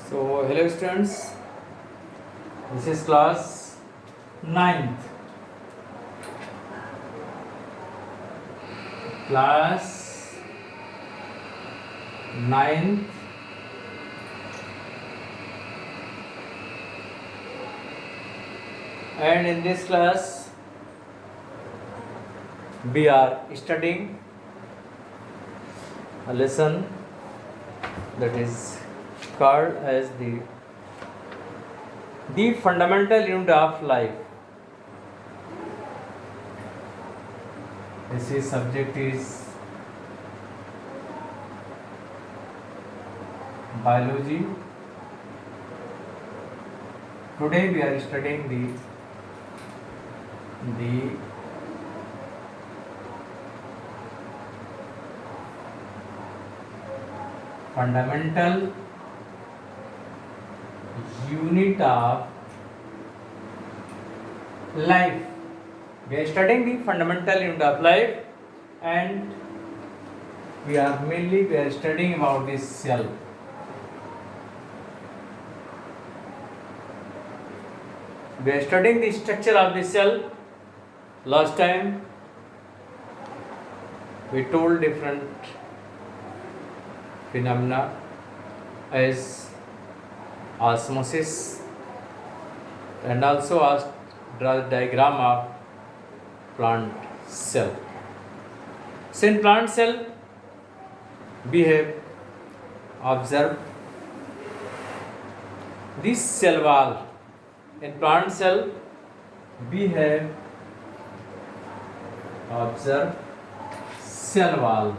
So, hello students, this is class ninth. Class ninth, and in this class we are studying a lesson that is called as the fundamental unit of life. This is subject is biology. Today we are studying the fundamental unit of life. We are studying the fundamental unit of life, and we are studying about this cell. We are studying the structure of the cell. Last time we told different phenomena as osmosis, and also draw the diagram of plant cell. So in plant cell we have observed this cell wall. In plant cell we have observed cell wall.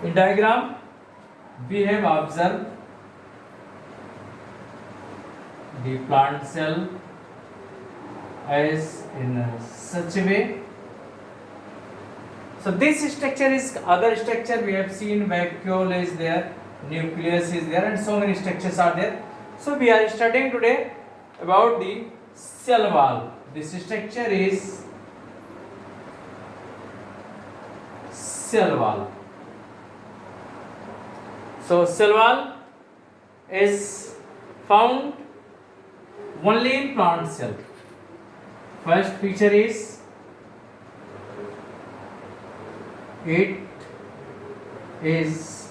In diagram we have observed the plant cell as in such a way. So this structure is other structure we have seen. Vacuole is there, nucleus is there, and so many structures are there. So we are studying today about the cell wall. This structure is cell wall. So cell wall is found only in plant cell. First feature is it is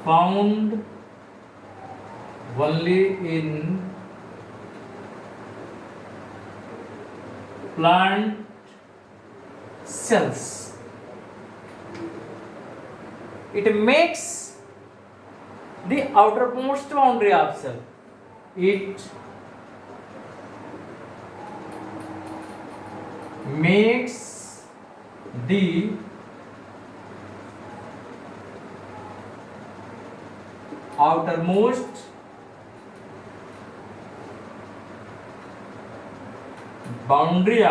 found only in plant cells. It makes the outermost boundary of cell. It makes the outermost boundary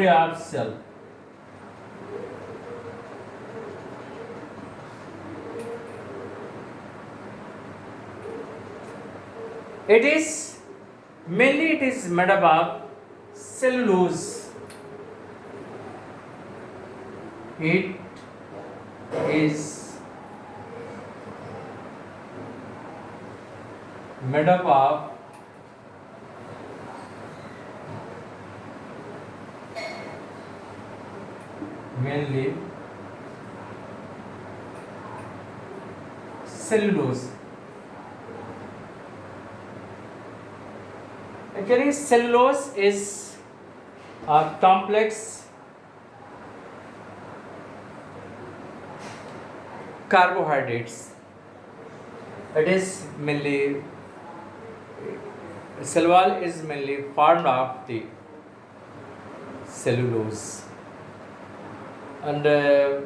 of cell. It is made up of cellulose. It is made up of mainly cellulose. Actually, cellulose is a complex carbohydrates. It is mainly cell wall is mainly formed of the cellulose, and the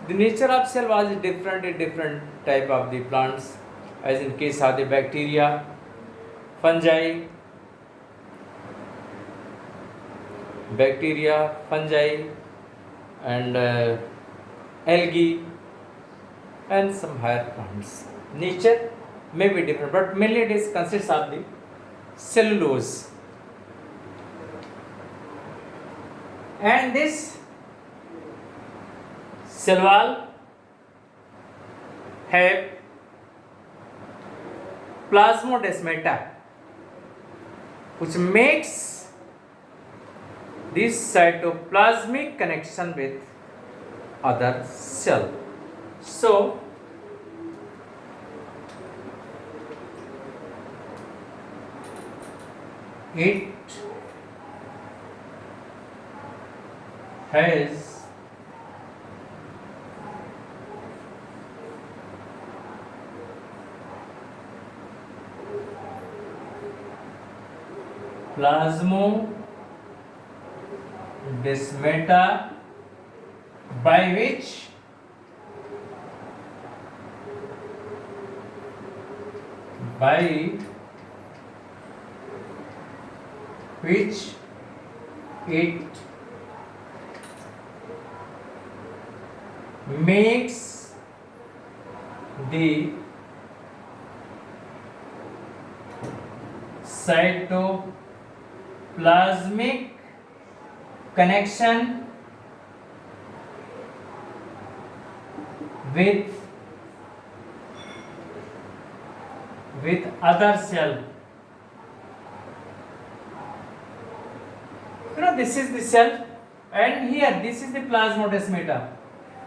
nature of cell wall is different in different type of the plants, as in case of the bacteria, fungi, and algae, and some higher plants. Nature may be different, but mainly it is consists of the cellulose. And this cell wall have plasmodesmata, which makes this cytoplasmic connection with other cell. So it has plasmodesmata by which it makes the cytoplasmic connection with other cell. This is the cell, and here this is the plasmodesmata.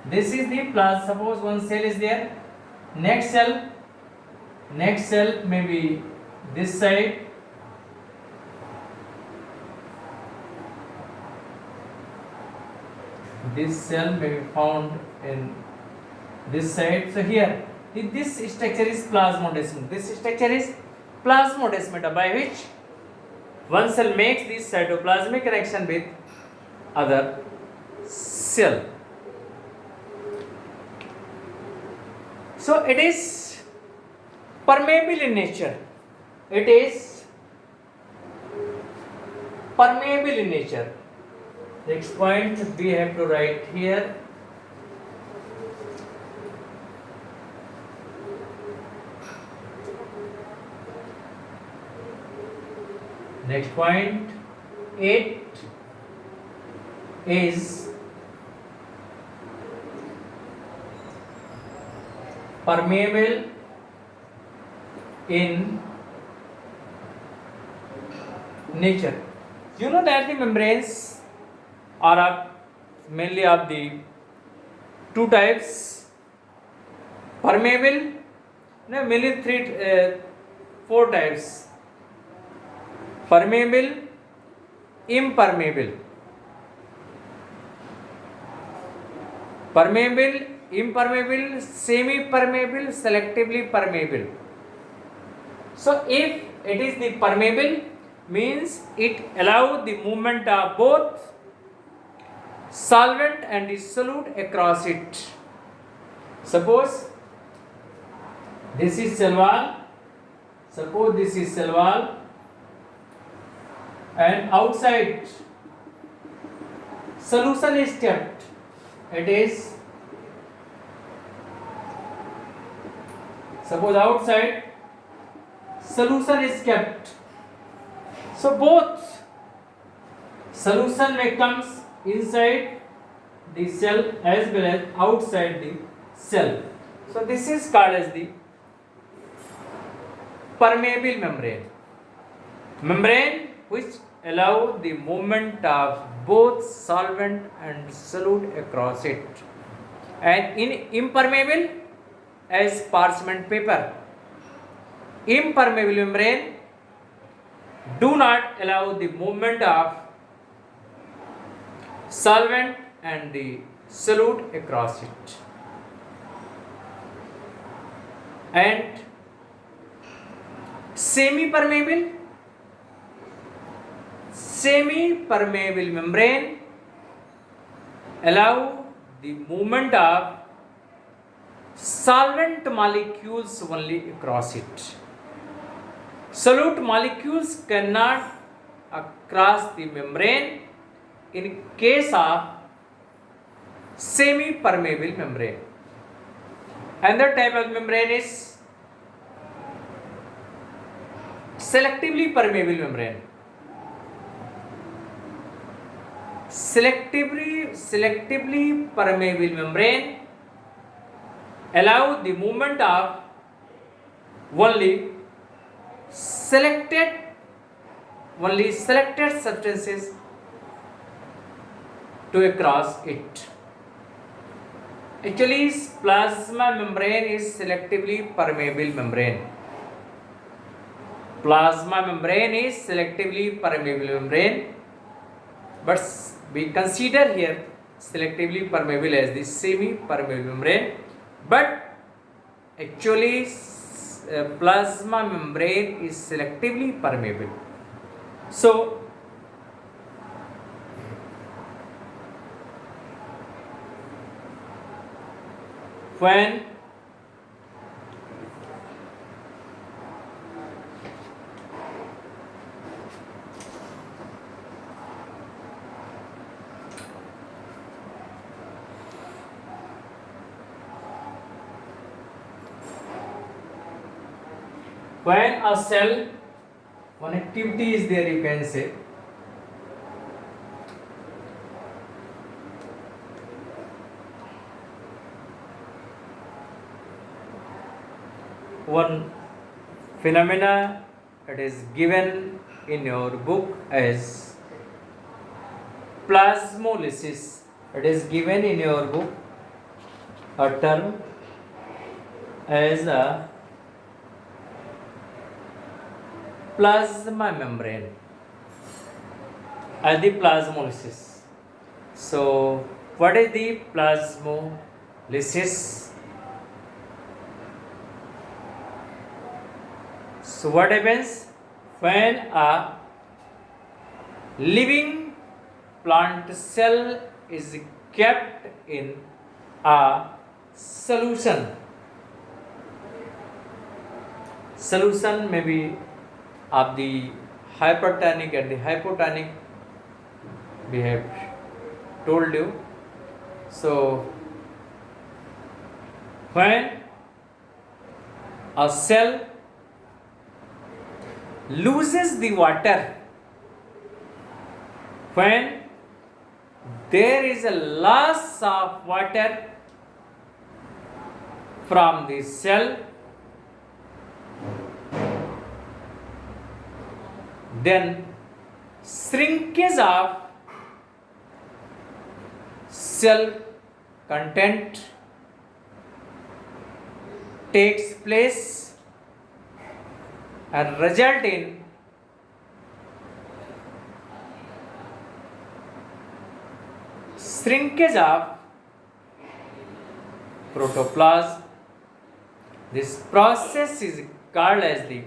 This is the suppose one cell is there. Next cell may be this side. This cell may be found in this side. So here, this structure is plasmodesmata. This structure is plasmodesmata by which one cell makes this cytoplasmic connection with other cell. So it is permeable in nature. It is permeable in nature. Next point we have to write here. Next point 8 is permeable in nature. You know that the membranes are mainly of the two types. Permeable, mainly four types. Permeable, impermeable. Permeable, impermeable, semi-permeable, selectively permeable. So if it is the permeable, means it allows the movement of both solvent and the solute across it. Suppose this is cell wall. Suppose this is cell wall, and outside solution is kept. It is, suppose outside solution is kept. So both solution may comes inside the cell as well as outside the cell. So this is called as the permeable membrane. Membrane which allow the movement of both solvent and solute across it. And in impermeable, as parchment paper. Impermeable membrane do not allow the movement of solvent and the solute across it. And semi-permeable membrane allow the movement of solvent molecules only across it. Solute molecules cannot across the membrane in case of semi-permeable membrane. Another type of membrane is selectively permeable membrane. Selectively permeable membrane allow the movement of only selected substances to across it. Actually, plasma membrane is selectively permeable membrane. Plasma membrane is selectively permeable membrane, but we consider here selectively permeable as the semi-permeable membrane, but actually plasma membrane is selectively permeable. So when a cell, one activity is there, you can say, one phenomena it is given in your book as plasmolysis. It is given in your book a term as a plasma membrane, as the plasmolysis. So what is the plasmolysis? So what happens when a living plant cell is kept in a solution? Solution may be of the hypertonic and the hypotonic, we have told you. So when a cell loses the water, when there is a loss of water from the cell, then shrinkage of cell content takes place and result in shrinkage of protoplasm. This process is called as the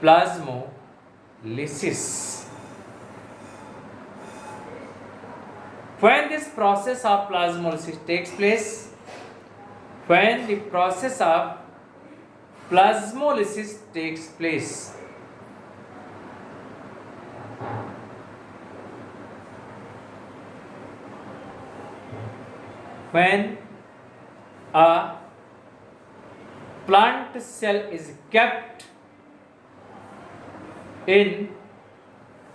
plasmolysis. When this process of plasmolysis takes place, when the process of plasmolysis takes place, when a plant cell is kept in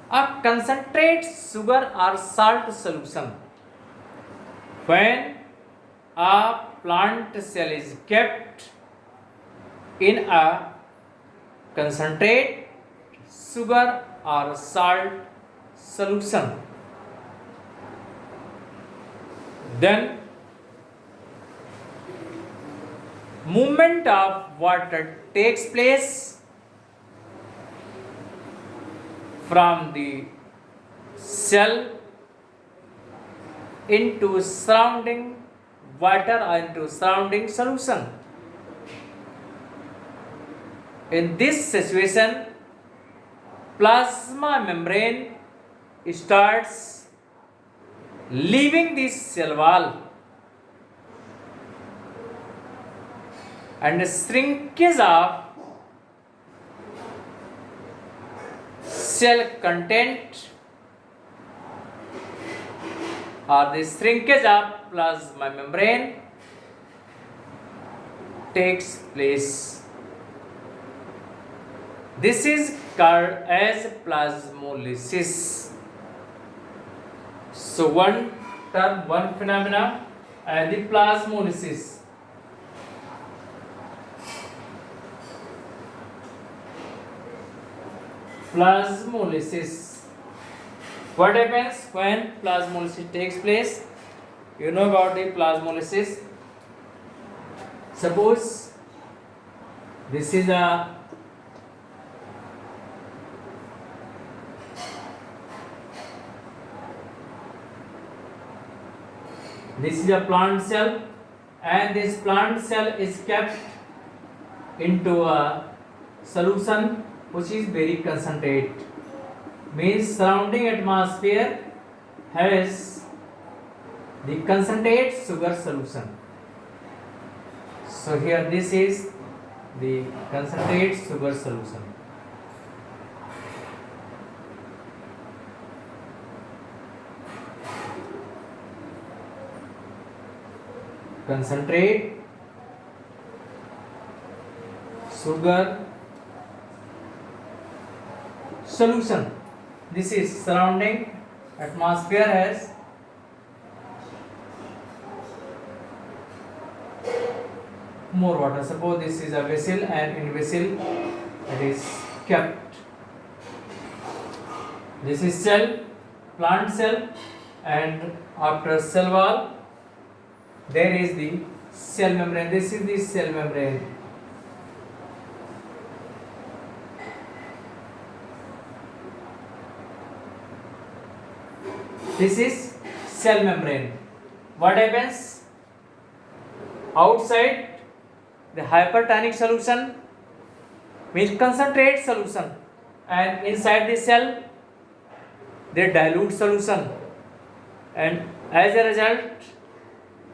a concentrate sugar or salt solution, when a plant cell is kept in a concentrate sugar or salt solution, then movement of water takes place from the cell into surrounding water or into surrounding solution. In this situation, plasma membrane starts leaving the cell wall and shrinkage of cell content or the shrinkage of plasma membrane takes place. This is called as plasmolysis. So one term, one phenomena, the plasmolysis. Plasmolysis. What happens when plasmolysis takes place? You know about the plasmolysis. Suppose this is a plant cell, and this plant cell is kept into a solution which is very concentrated. Means surrounding atmosphere has the concentrate sugar solution. So here this is the concentrate sugar solution. Concentrate sugar solution. This is surrounding atmosphere has more water. Suppose this is a vessel, and in vessel it is kept. This is cell, plant cell, and after cell wall there is the cell membrane. This is the cell membrane. This is cell membrane. What happens? Outside the hypertonic solution means concentrate solution, and inside the cell the dilute solution, and as a result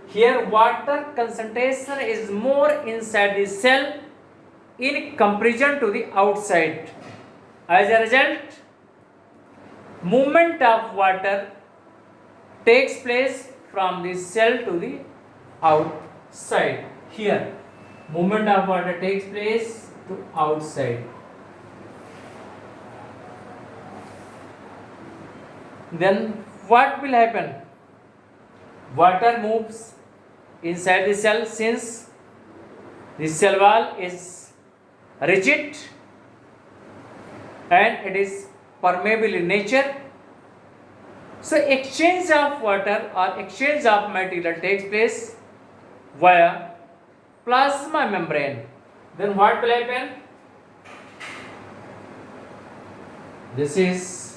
here water concentration is more inside the cell in comparison to the outside. As a result, movement of water takes place from the cell to the outside. Here, movement of water takes place to outside. Then what will happen? Water moves inside the cell since the cell wall is rigid and it is permeable in nature. So exchange of water or exchange of material takes place via plasma membrane. Then what will happen? This is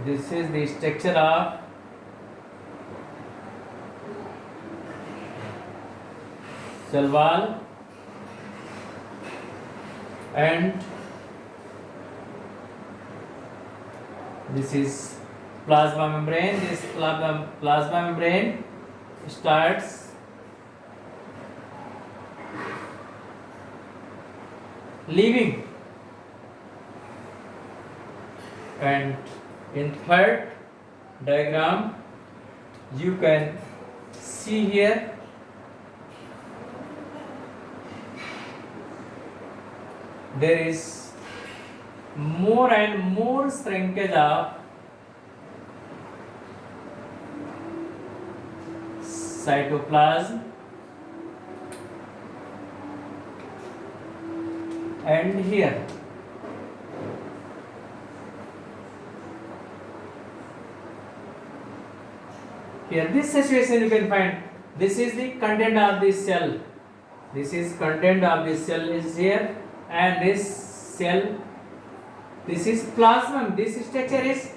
the structure of cell wall, and this is plasma membrane. This plasma membrane starts leaving, and in third diagram you can see here there is more and more shrinkage of cytoplasm, and here this situation you can find. This is the content of this cell. This is content of this cell is here, and this cell, this is plasma. This structure is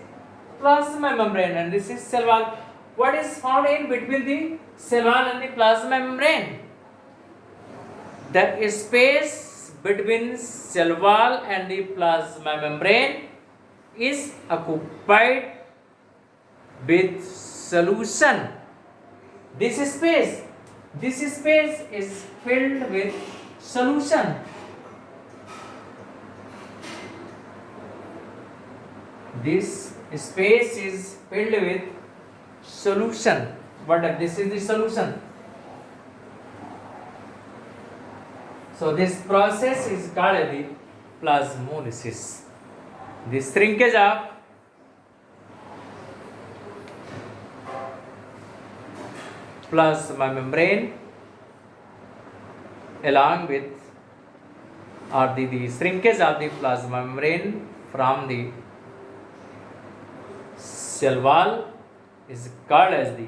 plasma membrane, and this is cell wall. What is found in between the cell wall and the plasma membrane? The space between cell wall and the plasma membrane is occupied with solution. This space is filled with solution. This space is filled with solution. What this is the solution. So this process is called the plasmolysis. The shrinkage of plasma membrane along with or the shrinkage of the plasma membrane from the cell wall is called as the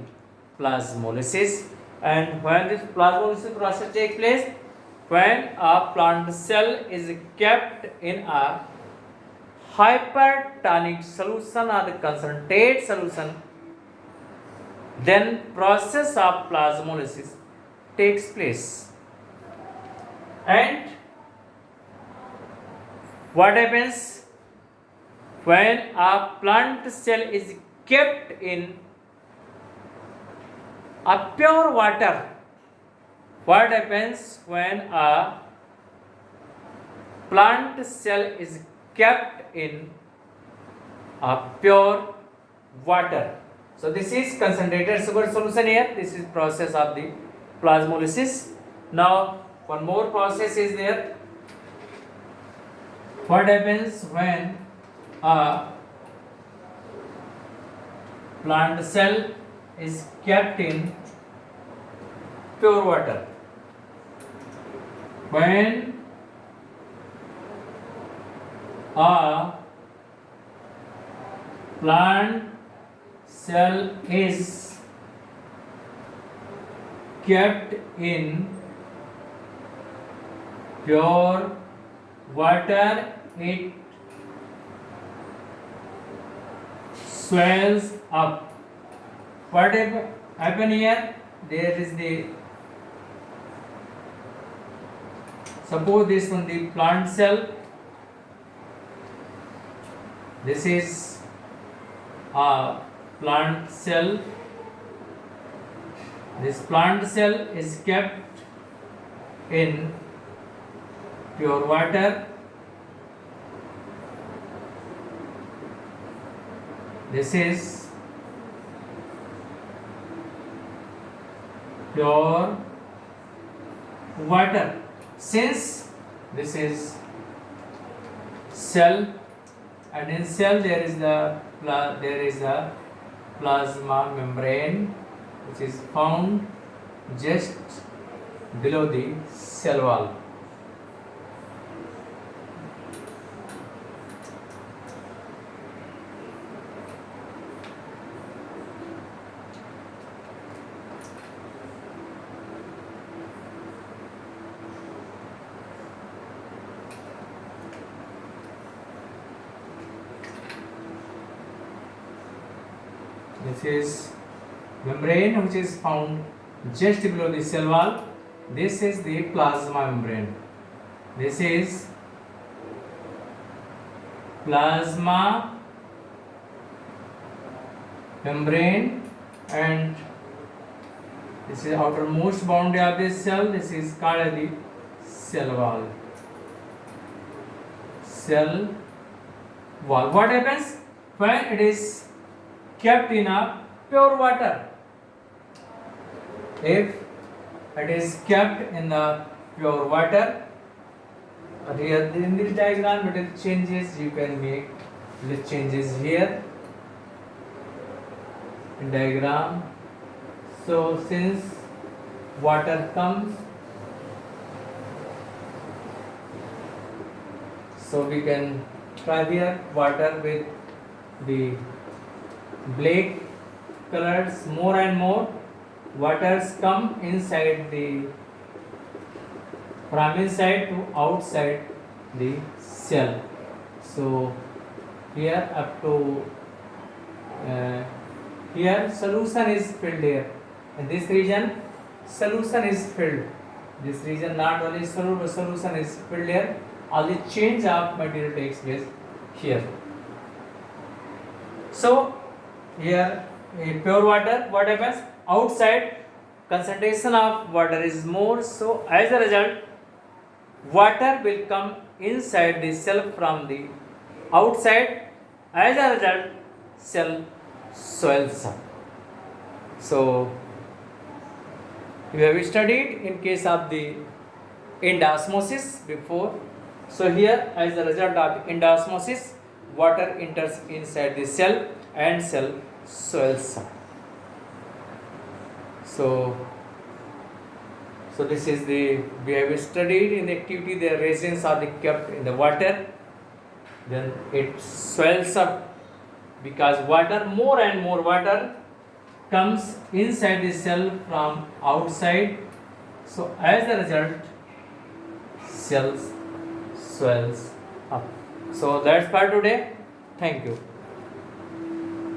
plasmolysis. And when this plasmolysis process takes place, when a plant cell is kept in a hypertonic solution or the concentrate solution, then process of plasmolysis takes place. And what happens when a plant cell is kept in a pure water? What happens when a plant cell is kept in a pure water? So this is concentrated sugar solution here. This is process of the plasmolysis. Now one more process is there. What happens when a plant cell is kept in pure water? When a plant cell is kept in pure water, it swells up. What happen here? There is the, suppose this one the plant cell. This is a plant cell. This plant cell is kept in pure water. This is pure water. Since this is cell, and in cell there is a plasma membrane which is found just below the cell wall. This is membrane which is found just below the cell wall. This is the plasma membrane. This is plasma membrane, and this is outermost boundary of this cell. This is called the cell wall. Cell wall. What happens when it is kept in a pure water? If it is kept in the pure water, here in this diagram little changes you can make, little changes here in diagram. So since water comes, so we can try here water with the black colors. More and more waters come inside the, from inside to outside the cell. So here up to here solution is filled here. In this region solution is filled. This region not only solution is filled here. All the change of material takes place here. So here in pure water, what happens? Outside concentration of water is more, so as a result water will come inside the cell from the outside, As a result, cell swells up. So we have studied in case of the endosmosis before. So here, as a result of endosmosis, water enters inside the cell and cell swells up. So this is the, we have studied in the activity, the resins are kept in the water, then it swells up because water, more and more water comes inside the cell from outside. So as a result, cells swells up. So that's for today. Thank you.